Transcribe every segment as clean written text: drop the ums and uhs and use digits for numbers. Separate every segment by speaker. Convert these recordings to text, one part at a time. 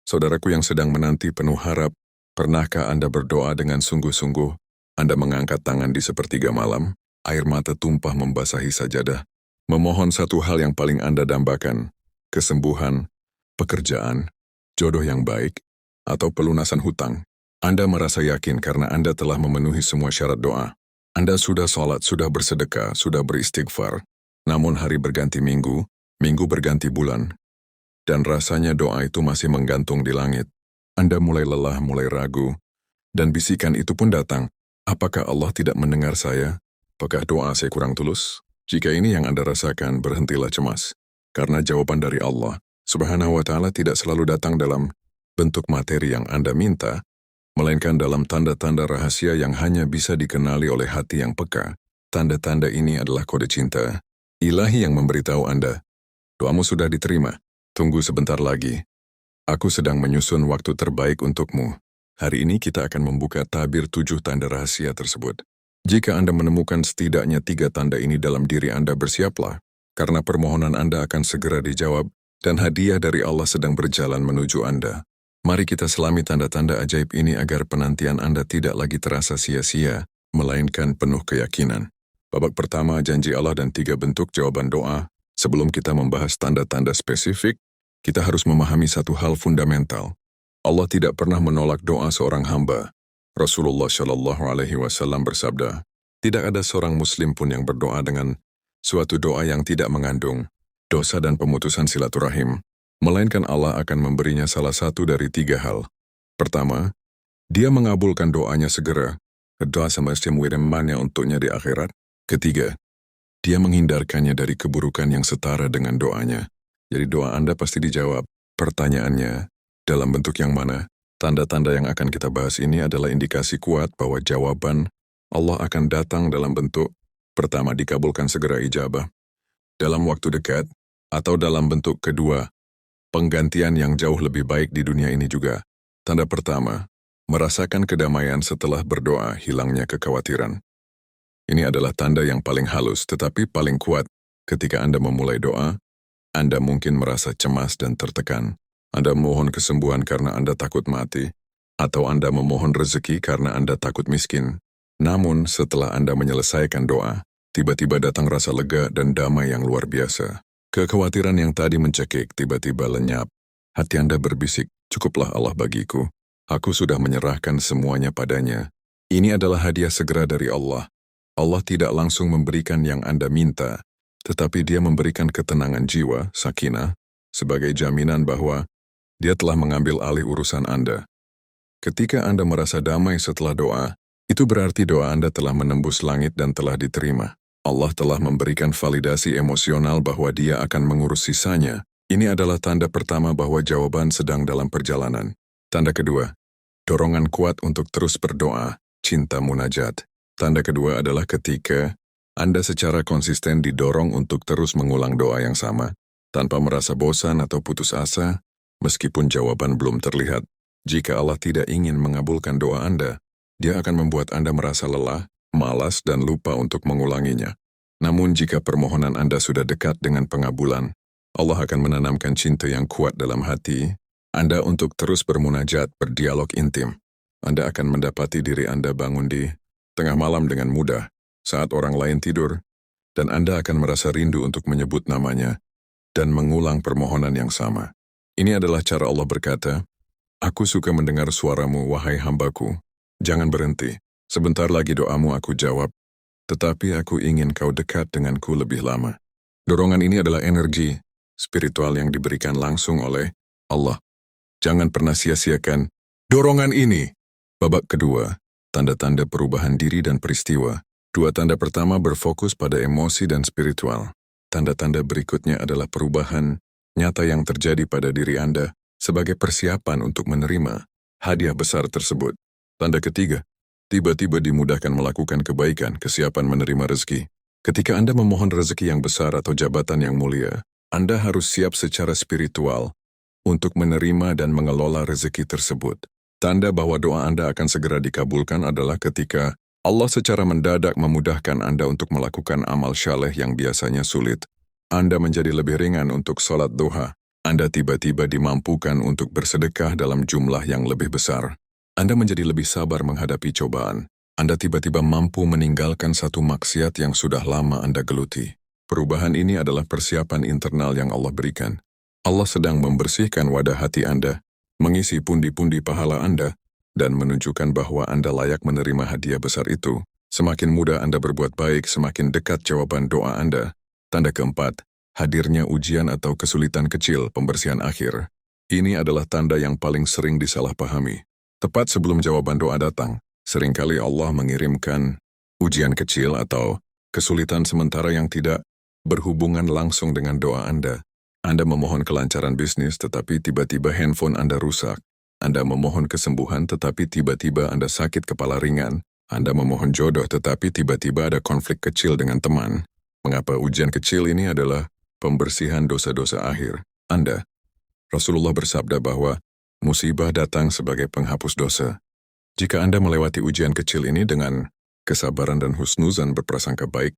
Speaker 1: Saudaraku yang sedang menanti penuh harap, pernahkah Anda berdoa dengan sungguh-sungguh? Anda mengangkat tangan di sepertiga malam, air mata tumpah membasahi sajadah, memohon satu hal yang paling Anda dambakan, kesembuhan, pekerjaan, jodoh yang baik, atau pelunasan hutang. Anda merasa yakin karena Anda telah memenuhi semua syarat doa. Anda sudah sholat, sudah bersedekah, sudah beristighfar. Namun hari berganti minggu, minggu berganti bulan, dan rasanya doa itu masih menggantung di langit. Anda mulai lelah, mulai ragu, dan bisikan itu pun datang. Apakah Allah tidak mendengar saya? Apakah doa saya kurang tulus? Jika ini yang Anda rasakan, berhentilah cemas. Karena jawaban dari Allah, Subhanahu wa Ta'ala tidak selalu datang dalam bentuk materi yang Anda minta, melainkan dalam tanda-tanda rahasia yang hanya bisa dikenali oleh hati yang peka. Tanda-tanda ini adalah kode cinta Ilahi yang memberitahu Anda, doamu sudah diterima. Tunggu sebentar lagi. Aku sedang menyusun waktu terbaik untukmu. Hari ini kita akan membuka tabir 7 tanda rahasia tersebut. Jika Anda menemukan setidaknya 3 tanda ini dalam diri Anda, bersiaplah, karena permohonan Anda akan segera dijawab, dan hadiah dari Allah sedang berjalan menuju Anda. Mari kita selami tanda-tanda ajaib ini agar penantian Anda tidak lagi terasa sia-sia, melainkan penuh keyakinan. Babak pertama, janji Allah dan 3 bentuk jawaban doa. Sebelum kita membahas tanda-tanda spesifik, kita harus memahami satu hal fundamental. Allah tidak pernah menolak doa seorang hamba. Rasulullah Shallallahu Alaihi Wasallam bersabda, tidak ada seorang muslim pun yang berdoa dengan suatu doa yang tidak mengandung dosa dan pemutusan silaturahim, melainkan Allah akan memberinya salah satu dari 3 hal. Pertama, Dia mengabulkan doanya segera, doa semacam wirimannya untuknya di akhirat. Ketiga, Dia menghindarkannya dari keburukan yang setara dengan doanya. Jadi doa Anda pasti dijawab. Pertanyaannya, dalam bentuk yang mana? Tanda-tanda yang akan kita bahas ini adalah indikasi kuat bahwa jawaban Allah akan datang dalam bentuk pertama, dikabulkan segera ijabah, dalam waktu dekat, atau dalam bentuk kedua, penggantian yang jauh lebih baik di dunia ini juga. Tanda pertama, merasakan kedamaian setelah berdoa, hilangnya kekhawatiran. Ini adalah tanda yang paling halus tetapi paling kuat. Ketika Anda memulai doa, Anda mungkin merasa cemas dan tertekan. Anda memohon kesembuhan karena Anda takut mati, atau Anda memohon rezeki karena Anda takut miskin. Namun, setelah Anda menyelesaikan doa, tiba-tiba datang rasa lega dan damai yang luar biasa. Kekhawatiran yang tadi mencekik tiba-tiba lenyap. Hati Anda berbisik, cukuplah Allah bagiku. Aku sudah menyerahkan semuanya padanya. Ini adalah hadiah segera dari Allah. Allah tidak langsung memberikan yang Anda minta, tetapi Dia memberikan ketenangan jiwa, sakinah, sebagai jaminan bahwa Dia telah mengambil alih urusan Anda. Ketika Anda merasa damai setelah doa, itu berarti doa Anda telah menembus langit dan telah diterima. Allah telah memberikan validasi emosional bahwa Dia akan mengurus sisanya. Ini adalah tanda pertama bahwa jawaban sedang dalam perjalanan. Tanda kedua, dorongan kuat untuk terus berdoa, cinta munajat. Tanda kedua adalah ketika Anda secara konsisten didorong untuk terus mengulang doa yang sama, tanpa merasa bosan atau putus asa, meskipun jawaban belum terlihat. Jika Allah tidak ingin mengabulkan doa Anda, Dia akan membuat Anda merasa lelah, malas, dan lupa untuk mengulanginya. Namun jika permohonan Anda sudah dekat dengan pengabulan, Allah akan menanamkan cinta yang kuat dalam hati Anda untuk terus bermunajat, berdialog intim. Anda akan mendapati diri Anda bangun di tengah malam dengan mudah, saat orang lain tidur, dan Anda akan merasa rindu untuk menyebut namanya dan mengulang permohonan yang sama. Ini adalah cara Allah berkata, aku suka mendengar suaramu, wahai hambaku. Jangan berhenti. Sebentar lagi doamu aku jawab, tetapi aku ingin kau dekat denganku lebih lama. Dorongan ini adalah energi spiritual yang diberikan langsung oleh Allah. Jangan pernah sia-siakan dorongan ini. Babak kedua, tanda-tanda perubahan diri dan peristiwa. 2 tanda pertama berfokus pada emosi dan spiritual. Tanda-tanda berikutnya adalah perubahan nyata yang terjadi pada diri Anda sebagai persiapan untuk menerima hadiah besar tersebut. Tanda ketiga, tiba-tiba dimudahkan melakukan kebaikan, kesiapan menerima rezeki. Ketika Anda memohon rezeki yang besar atau jabatan yang mulia, Anda harus siap secara spiritual untuk menerima dan mengelola rezeki tersebut. Tanda bahwa doa Anda akan segera dikabulkan adalah ketika Allah secara mendadak memudahkan Anda untuk melakukan amal syaleh yang biasanya sulit. Anda menjadi lebih ringan untuk sholat duha, Anda tiba-tiba dimampukan untuk bersedekah dalam jumlah yang lebih besar. Anda menjadi lebih sabar menghadapi cobaan. Anda tiba-tiba mampu meninggalkan satu maksiat yang sudah lama Anda geluti. Perubahan ini adalah persiapan internal yang Allah berikan. Allah sedang membersihkan wadah hati Anda, mengisi pundi-pundi pahala Anda, dan menunjukkan bahwa Anda layak menerima hadiah besar itu. Semakin mudah Anda berbuat baik, semakin dekat jawaban doa Anda. Tanda keempat, hadirnya ujian atau kesulitan kecil pembersihan akhir. Ini adalah tanda yang paling sering disalahpahami. Tepat sebelum jawaban doa datang, seringkali Allah mengirimkan ujian kecil atau kesulitan sementara yang tidak berhubungan langsung dengan doa Anda. Anda memohon kelancaran bisnis tetapi tiba-tiba handphone Anda rusak. Anda memohon kesembuhan tetapi tiba-tiba Anda sakit kepala ringan. Anda memohon jodoh tetapi tiba-tiba ada konflik kecil dengan teman. Mengapa ujian kecil ini adalah pembersihan dosa-dosa akhir Anda? Rasulullah bersabda bahwa musibah datang sebagai penghapus dosa. Jika Anda melewati ujian kecil ini dengan kesabaran dan husnuzan berprasangka baik,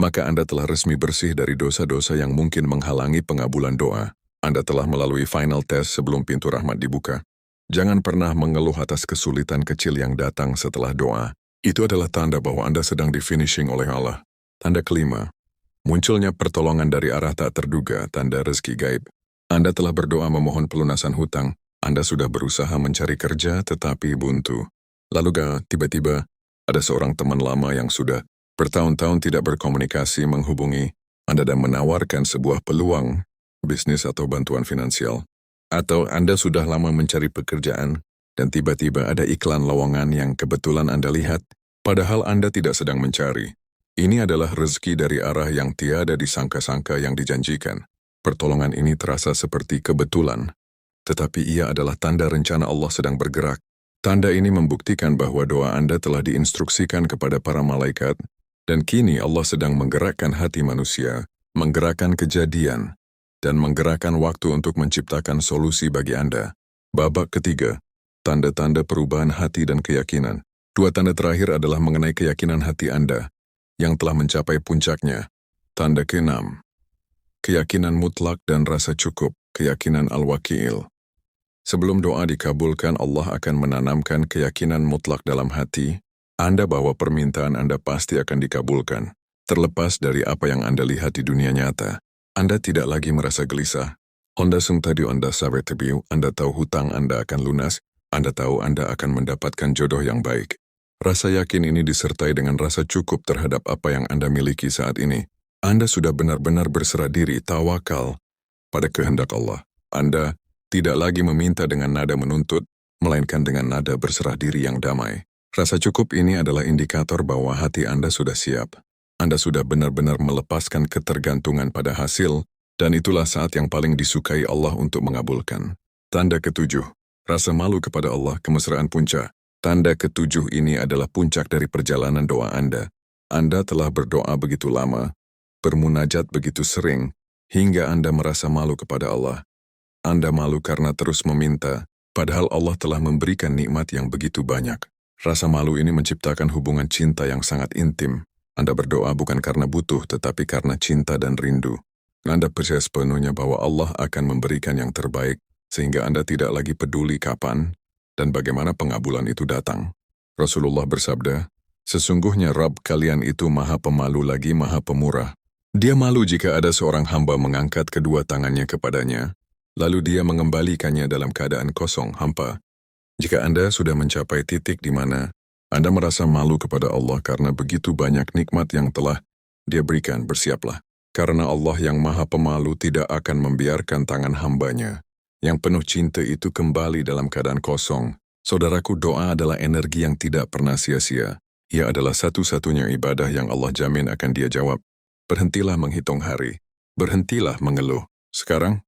Speaker 1: maka Anda telah resmi bersih dari dosa-dosa yang mungkin menghalangi pengabulan doa. Anda telah melalui final test sebelum pintu rahmat dibuka. Jangan pernah mengeluh atas kesulitan kecil yang datang setelah doa. Itu adalah tanda bahwa Anda sedang di-finishing oleh Allah. Tanda kelima, munculnya pertolongan dari arah tak terduga, tanda rezeki gaib. Anda telah berdoa memohon pelunasan hutang. Anda sudah berusaha mencari kerja tetapi buntu. Lalu tiba-tiba ada seorang teman lama yang sudah bertahun-tahun tidak berkomunikasi menghubungi Anda dan menawarkan sebuah peluang bisnis atau bantuan finansial. Atau Anda sudah lama mencari pekerjaan dan tiba-tiba ada iklan lowongan yang kebetulan Anda lihat, padahal Anda tidak sedang mencari. Ini adalah rezeki dari arah yang tiada disangka-sangka yang dijanjikan. Pertolongan ini terasa seperti kebetulan, tetapi ia adalah tanda rencana Allah sedang bergerak. Tanda ini membuktikan bahwa doa Anda telah diinstruksikan kepada para malaikat, dan kini Allah sedang menggerakkan hati manusia, menggerakkan kejadian, dan menggerakkan waktu untuk menciptakan solusi bagi Anda. Babak ketiga, tanda-tanda perubahan hati dan keyakinan. Dua tanda terakhir adalah mengenai keyakinan hati Anda yang telah mencapai puncaknya. Tanda keenam, keyakinan mutlak dan rasa cukup, keyakinan al-wakil. Sebelum doa dikabulkan, Allah akan menanamkan keyakinan mutlak dalam hati Anda bahwa permintaan Anda pasti akan dikabulkan. Terlepas dari apa yang Anda lihat di dunia nyata, Anda tidak lagi merasa gelisah. Anda tadi Anda sabar tebiu, Anda tahu hutang Anda akan lunas, Anda tahu Anda akan mendapatkan jodoh yang baik. Rasa yakin ini disertai dengan rasa cukup terhadap apa yang Anda miliki saat ini. Anda sudah benar-benar berserah diri, tawakal pada kehendak Allah. Anda tidak lagi meminta dengan nada menuntut, melainkan dengan nada berserah diri yang damai. Rasa cukup ini adalah indikator bahwa hati Anda sudah siap. Anda sudah benar-benar melepaskan ketergantungan pada hasil, dan itulah saat yang paling disukai Allah untuk mengabulkan. Tanda ketujuh, rasa malu kepada Allah, kemesraan puncak. Tanda ketujuh ini adalah puncak dari perjalanan doa Anda. Anda telah berdoa begitu lama, bermunajat begitu sering, hingga Anda merasa malu kepada Allah. Anda malu karena terus meminta, padahal Allah telah memberikan nikmat yang begitu banyak. Rasa malu ini menciptakan hubungan cinta yang sangat intim. Anda berdoa bukan karena butuh, tetapi karena cinta dan rindu. Anda percaya sepenuhnya bahwa Allah akan memberikan yang terbaik, sehingga Anda tidak lagi peduli kapan dan bagaimana pengabulan itu datang. Rasulullah bersabda, sesungguhnya Rabb kalian itu maha pemalu lagi maha pemurah. Dia malu jika ada seorang hamba mengangkat kedua tangannya kepadanya, lalu dia mengembalikannya dalam keadaan kosong, hampa. Jika Anda sudah mencapai titik di mana Anda merasa malu kepada Allah karena begitu banyak nikmat yang telah Dia berikan, bersiaplah. Karena Allah yang maha pemalu tidak akan membiarkan tangan hambanya yang penuh cinta itu kembali dalam keadaan kosong. Saudaraku, doa adalah energi yang tidak pernah sia-sia. Ia adalah satu-satunya ibadah yang Allah jamin akan Dia jawab. Berhentilah menghitung hari. Berhentilah mengeluh. Sekarang,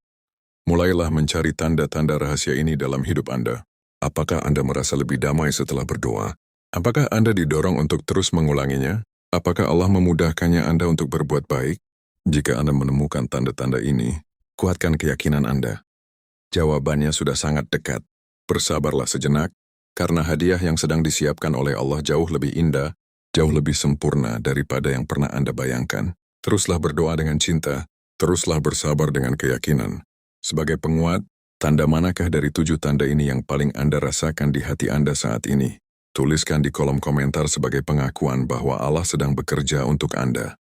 Speaker 1: mulailah mencari tanda-tanda rahasia ini dalam hidup Anda. Apakah Anda merasa lebih damai setelah berdoa? Apakah Anda didorong untuk terus mengulanginya? Apakah Allah memudahkannya Anda untuk berbuat baik? Jika Anda menemukan tanda-tanda ini, kuatkan keyakinan Anda. Jawabannya sudah sangat dekat. Bersabarlah sejenak, karena hadiah yang sedang disiapkan oleh Allah jauh lebih indah, jauh lebih sempurna daripada yang pernah Anda bayangkan. Teruslah berdoa dengan cinta, teruslah bersabar dengan keyakinan. Sebagai penguat, tanda manakah dari 7 tanda ini yang paling Anda rasakan di hati Anda saat ini? Tuliskan di kolom komentar sebagai pengakuan bahwa Allah sedang bekerja untuk Anda.